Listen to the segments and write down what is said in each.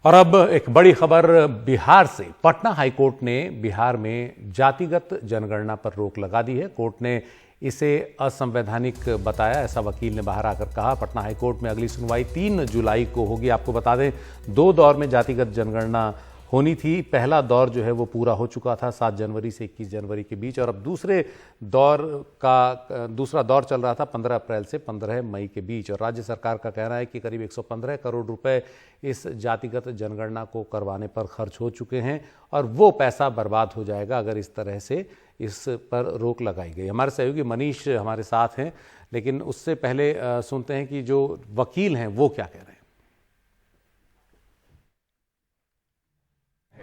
और अब एक बड़ी खबर बिहार से। पटना हाईकोर्ट ने बिहार में जातिगत जनगणना पर रोक लगा दी है। कोर्ट ने इसे असंवैधानिक बताया, ऐसा वकील ने बाहर आकर कहा। पटना हाईकोर्ट में अगली सुनवाई 3 जुलाई को होगी। आपको बता दें, 2 दौर में जातिगत जनगणना होनी थी। पहला दौर जो है वो पूरा हो चुका था 7 जनवरी से 21 जनवरी के बीच, और अब दूसरा दौर चल रहा था 15 अप्रैल से 15 मई के बीच। और राज्य सरकार का कहना है कि करीब 115 करोड़ रुपए इस जातिगत जनगणना को करवाने पर खर्च हो चुके हैं और वो पैसा बर्बाद हो जाएगा अगर इस तरह से इस पर रोक लगाई गई। हमारे सहयोगी मनीष हमारे साथ हैं, लेकिन उससे पहले सुनते हैं कि जो वकील हैं वो क्या कह रहे हैं।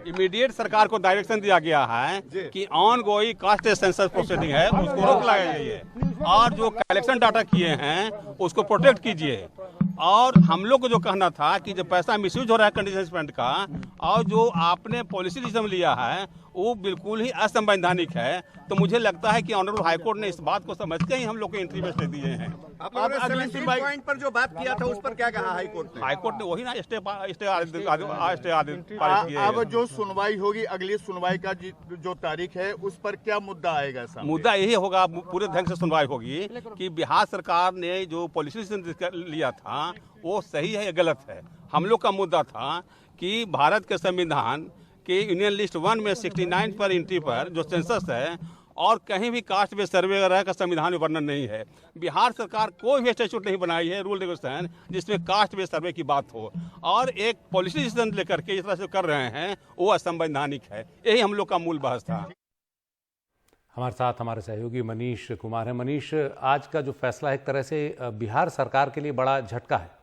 इमीडिएट सरकार को डायरेक्शन दिया गया है कि on going caste census proceeding है उसको रोक लगाई गई है और जो कलेक्शन डाटा किए हैं उसको प्रोटेक्ट कीजिए। और हम लोग को जो कहना था कि जो पैसा मिसयूज हो रहा है कंडीशन स्पेंड का, और जो आपने पॉलिसी डिसीजन लिया है वो बिल्कुल ही असंवैधानिक है। तो मुझे लगता है कि ऑनरेबल हाईकोर्ट ने इस बात को समझ के ही हम लोग को एंट्री में स्टे दिए हैं। अब अगली सुनवाई पॉइंट पर जो बात किया था उस पर क्या कहा हाईकोर्ट ने? हाईकोर्ट ने वही ना स्टे आदेश पारित किए। अब जो सुनवाई होगी, अगली सुनवाई का जो तारीख है उस पर क्या मुद्दा आएगा? मुद्दा यही होगा, पूरे ढंग से सुनवाई होगी कि बिहार सरकार ने जो पॉलिसी लिया था वो सही है या गलत है। हम लोग का मुद्दा था कि भारत के संविधान के यूनियन लिस्ट 1 में 69 पर एंट्री पर जो सेंसस है और कहीं भी कास्ट बेस्ड सर्वे वगैरह का संविधान में वर्णन नहीं है। बिहार सरकार कोई भी स्टैट्यूट नहीं बनाई है, रूल रेगुलेशन, जिसमें कास्ट बेस्ड सर्वे की बात हो, और एक पॉलिसी डिसीजन लेकर के इस तरह से कर रहे हैं वो असंवैधानिक है। यही हम लोग का मूल बहस था। हमारे साथ हमारे सहयोगी मनीष कुमार हैं। मनीष, आज का जो फैसला एक तरह से बिहार सरकार के लिए बड़ा झटका है।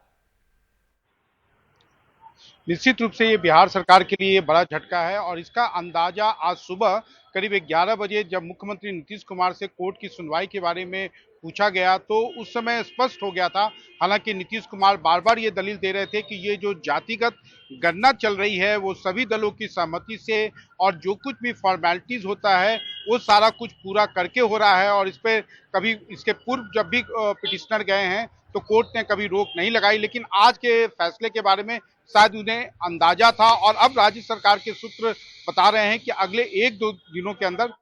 निश्चित रूप से ये बिहार सरकार के लिए बड़ा झटका है और इसका अंदाजा आज सुबह करीब 11 बजे जब मुख्यमंत्री नीतीश कुमार से कोर्ट की सुनवाई के बारे में पूछा गया तो उस समय स्पष्ट हो गया था। हालांकि नीतीश कुमार बार बार ये दलील दे रहे थे कि ये जो जातिगत गणना चल रही है वो सभी दलों की सहमति से और जो कुछ भी फॉर्मेलिटीज होता है वो सारा कुछ पूरा करके हो रहा है, और इस पर कभी इसके पूर्व जब भी पिटिशनर गए हैं तो कोर्ट ने कभी रोक नहीं लगाई। लेकिन आज के फैसले के बारे में शायद उन्हें अंदाजा था और अब राज्य सरकार के सूत्र बता रहे हैं कि अगले 1-2 दिनों के अंदर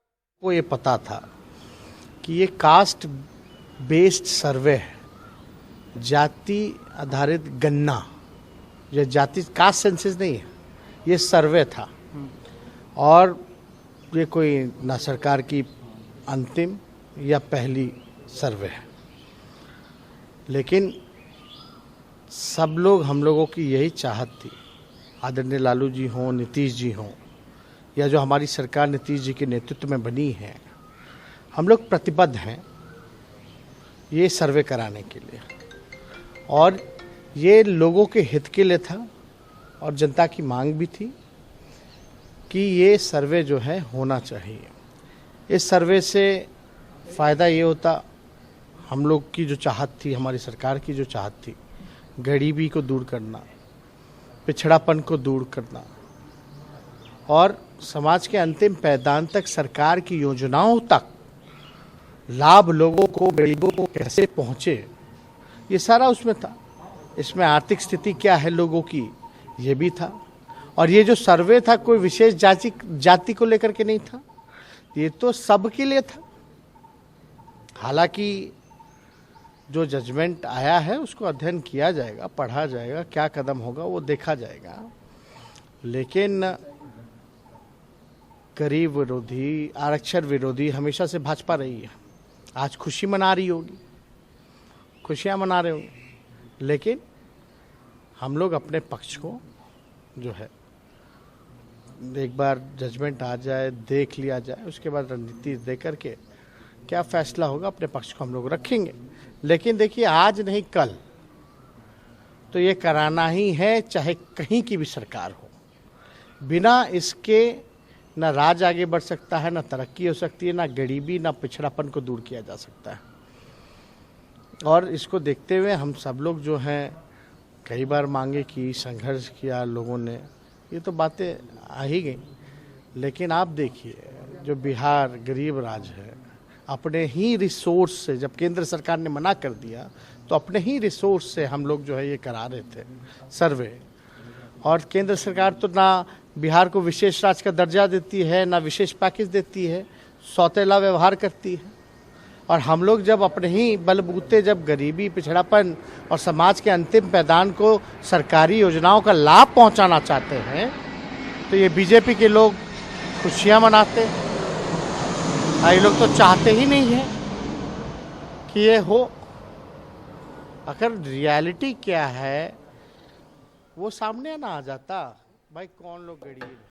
वो ये पता था कि ये कास्ट बेस्ड सर्वे है, जाति आधारित गणना, ये जाति कास्ट सेंसस नहीं है, ये सर्वे था। और ये कोई ना सरकार की अंतिम या पहली सर्वे है, लेकिन सब लोग, हम लोगों की यही चाहत थी, आदरणीय लालू जी हों, नीतीश जी हों, या जो हमारी सरकार नीतीश जी के नेतृत्व में बनी है, हम लोग प्रतिबद्ध हैं ये सर्वे कराने के लिए। और ये लोगों के हित के लिए था और जनता की मांग भी थी कि ये सर्वे जो है होना चाहिए। इस सर्वे से फ़ायदा ये होता, हम लोग की जो चाहत थी, हमारी सरकार की जो चाहत थी, गरीबी को दूर करना, पिछड़ापन को दूर करना और समाज के अंतिम पैदान तक सरकार की योजनाओं तक लाभ लोगों को, गरीबों को कैसे पहुंचे, ये सारा उसमें था। इसमें आर्थिक स्थिति क्या है लोगों की, ये भी था। और ये जो सर्वे था कोई विशेष जाति को लेकर के नहीं था, ये तो सबके लिए था। हालांकि जो जजमेंट आया है उसको अध्ययन किया जाएगा, पढ़ा जाएगा, क्या कदम होगा वो देखा जाएगा। लेकिन गरीब विरोधी, आरक्षण विरोधी हमेशा से भाजपा रही है। आज खुशी मना रही होगी, खुशियां मना रहे होंगे, लेकिन हम लोग अपने पक्ष को जो है एक बार जजमेंट आ जाए, देख लिया जाए, उसके बाद रणनीति दे करके क्या फैसला होगा अपने पक्ष को हम लोग रखेंगे। लेकिन देखिए, आज नहीं कल तो ये कराना ही है, चाहे कहीं की भी सरकार हो। बिना इसके ना राज आगे बढ़ सकता है, ना तरक्की हो सकती है, ना गरीबी, ना पिछड़ापन को दूर किया जा सकता है। और इसको देखते हुए हम सब लोग जो हैं कई बार मांगे की, संघर्ष किया लोगों ने, ये तो बातें आ ही गई। लेकिन आप देखिए, जो बिहार गरीब राज्य है, अपने ही रिसोर्स से, जब केंद्र सरकार ने मना कर दिया तो अपने ही रिसोर्स से हम लोग जो है ये करा रहे थे सर्वे। और केंद्र सरकार तो ना बिहार को विशेष राज्य का दर्जा देती है, ना विशेष पैकेज देती है, सौतेला व्यवहार करती है। और हम लोग जब अपने ही बलबूते जब गरीबी, पिछड़ापन और समाज के अंतिम पैदान को सरकारी योजनाओं का लाभ पहुंचाना चाहते हैं, तो ये बीजेपी के लोग खुशियां मनाते हैं। ये लोग तो चाहते ही नहीं है कि ये हो। अगर रियलिटी क्या है वो सामने ना आ जाता, भाई कौन लोग गरीब है।